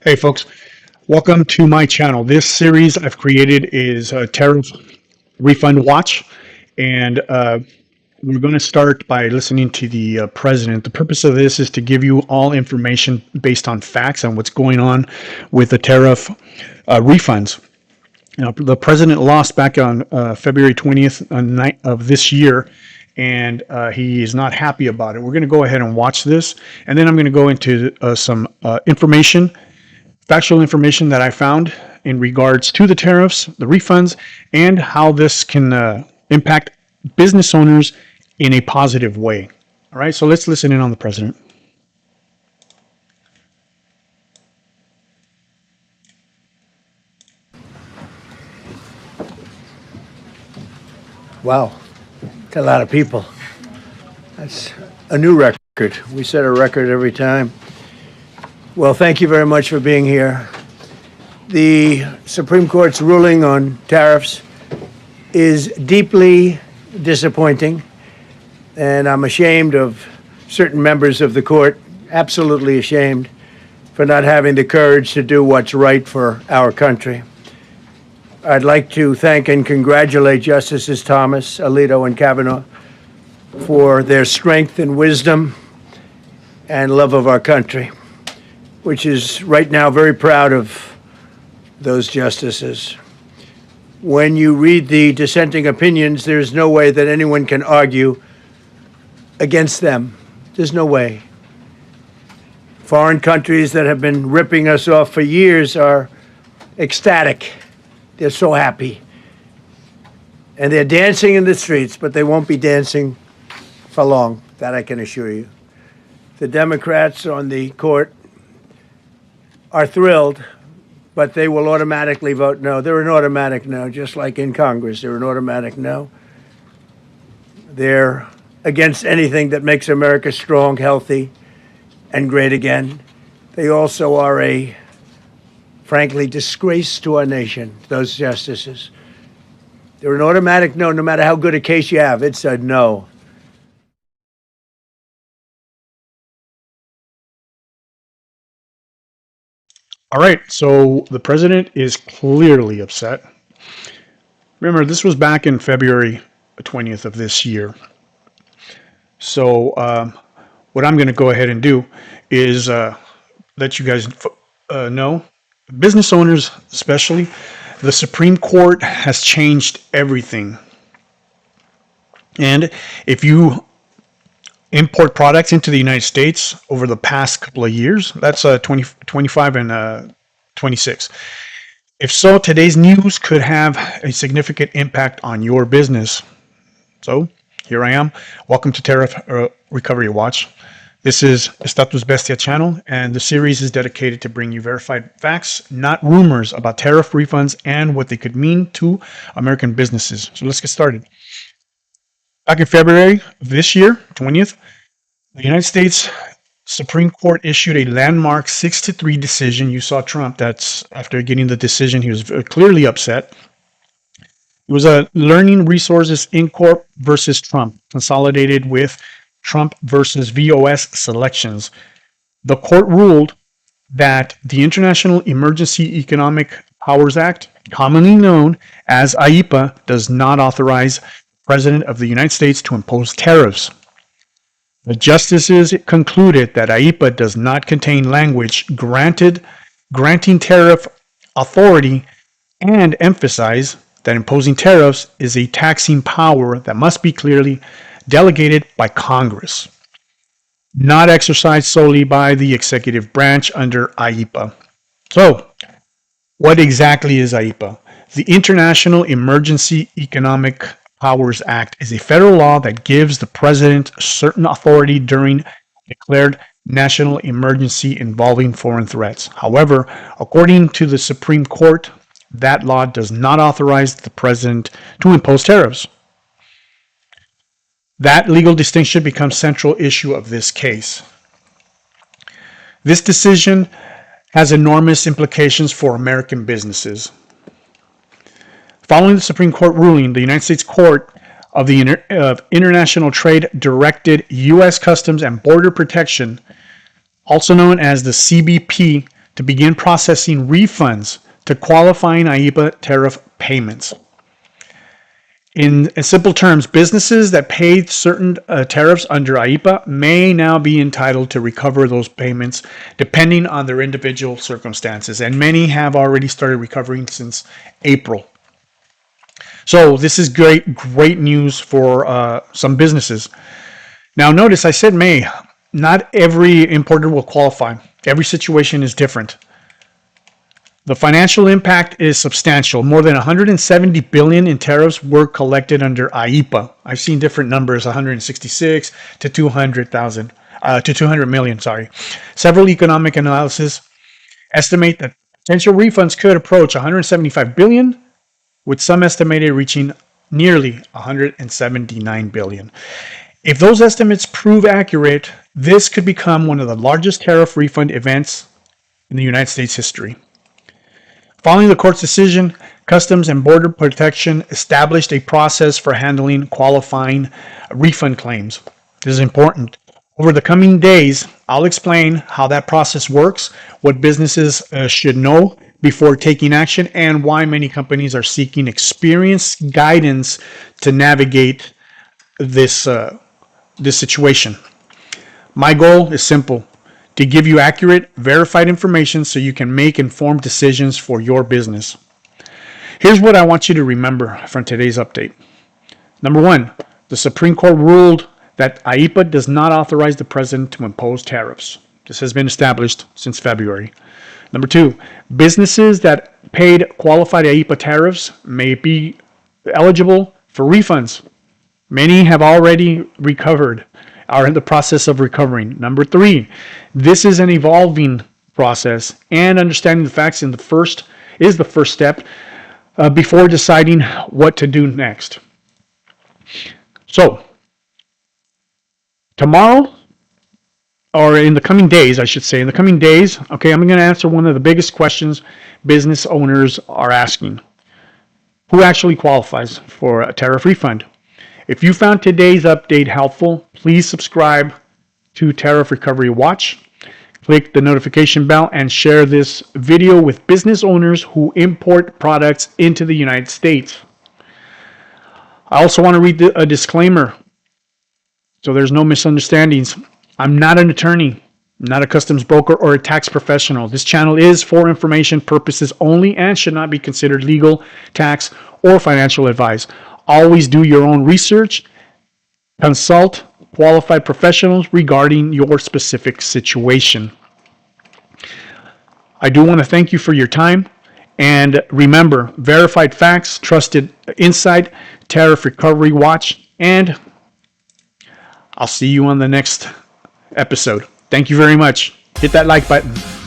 Hey folks, welcome to my channel. This series I've created is Tariff Refund Watch, and we're going to start by listening to the president. The purpose of this is to give you all information based on facts on what's going on with the tariff refunds. Now, the president lost back on February 20th of this year, and he is not happy about it. We're going to go ahead and watch this, and then I'm going to go into some factual information that I found in regards to the tariffs, the refunds, and how this can impact business owners in a positive way. All right, so let's listen in on the president. Wow, that's a lot of people. That's a new record. We set a record every time. Well, thank you very much for being here. The Supreme Court's ruling on tariffs is deeply disappointing, and I'm ashamed of certain members of the court, absolutely ashamed, for not having the courage to do what's right for our country. I'd like to thank and congratulate Justices Thomas, Alito, and Kavanaugh for their strength and wisdom and love of our country, which is right now very proud of those justices. When you read the dissenting opinions, there's no way that anyone can argue against them. There's no way. Foreign countries that have been ripping us off for years are ecstatic. They're so happy. And they're dancing in the streets, but they won't be dancing for long, that I can assure you. The Democrats on the court are thrilled, but they will automatically vote no. They're an automatic no, just like in Congress. They're an automatic no. They're against anything that makes America strong, healthy, and great again. They also are a, frankly, disgrace to our nation, those justices. They're an automatic no, no matter how good a case you have. It's a no. All right, so the president is clearly upset. Remember, this was back in February 20th of this year. So what I'm going to go ahead and do is let you guys know, business owners especially, the Supreme Court has changed everything. And if you import products into the United States over the past couple of years, that's 25 and 26. If so, today's news could have a significant impact on your business. So here I am. Welcome to Tariff Recovery Watch. This is Status Bestia channel, and the series is dedicated to bring you verified facts, not rumors, about tariff refunds and what they could mean to American businesses. So let's get started. Back in February of this year, 20th, the United States Supreme Court issued a landmark 6-3 decision. You saw Trump. That's after getting the decision, he was clearly upset. It was a Learning Resources Inc. versus Trump, consolidated with Trump versus V.O.S. selections. The court ruled that the International Emergency Economic Powers Act, commonly known as IEEPA, does not authorize President of the United States to impose tariffs. The justices concluded that IEEPA does not contain language granting tariff authority and emphasize that imposing tariffs is a taxing power that must be clearly delegated by Congress, not exercised solely by the executive branch under IEEPA. So, what exactly is IEEPA? The International Emergency Economic Powers Act is a federal law that gives the president certain authority during declared national emergency involving foreign threats. However, according to the Supreme Court, that law does not authorize the president to impose tariffs. That legal distinction becomes central issue of this case. This decision has enormous implications for American businesses. Following the Supreme Court ruling, the United States Court of International Trade directed U.S. Customs and Border Protection, also known as the CBP, to begin processing refunds to qualifying IEEPA tariff payments. In simple terms, businesses that paid certain tariffs under IEEPA may now be entitled to recover those payments depending on their individual circumstances, and many have already started recovering since April. So this is great news for some businesses. Now notice I said may. Not every importer will qualify. Every situation is different. The financial impact is substantial. More than 170 billion in tariffs were collected under IEEPA. I've seen different numbers, 166 to 200,000, to 200 million, sorry. Several economic analyses estimate that potential refunds could approach 175 billion, with some estimated reaching nearly 179 billion. If those estimates prove accurate, this could become one of the largest tariff refund events in the United States history. Following the court's decision, Customs and Border Protection established a process for handling qualifying refund claims. This is important. Over the coming days, I'll explain how that process works, what businesses should know before taking action, and why many companies are seeking experienced guidance to navigate this situation. My goal is simple: to give you accurate, verified information so you can make informed decisions for your business. Here's what I want you to remember from today's update. Number one, the Supreme Court ruled that IEEPA does not authorize the president to impose tariffs. This has been established since February. Number two, businesses that paid qualified IEEPA tariffs may be eligible for refunds. Many have already recovered, are in the process of recovering. Number three, this is an evolving process, and understanding the facts is the first step before deciding what to do next. So, tomorrow, or in the coming days, I should say, I'm going to answer one of the biggest questions business owners are asking. Who actually qualifies for a tariff refund? If you found today's update helpful, please subscribe to Tariff Recovery Watch. Click the notification bell and share this video with business owners who import products into the United States. I also want to read a disclaimer so there's no misunderstandings. I'm not an attorney, I'm not a customs broker or a tax professional. This channel is for information purposes only and should not be considered legal, tax, or financial advice. Always do your own research. Consult qualified professionals regarding your specific situation. I do want to thank you for your time. And remember, verified facts, trusted insight, Tariff Recovery Watch, and I'll see you on the next episode. Thank you very much. Hit that like button.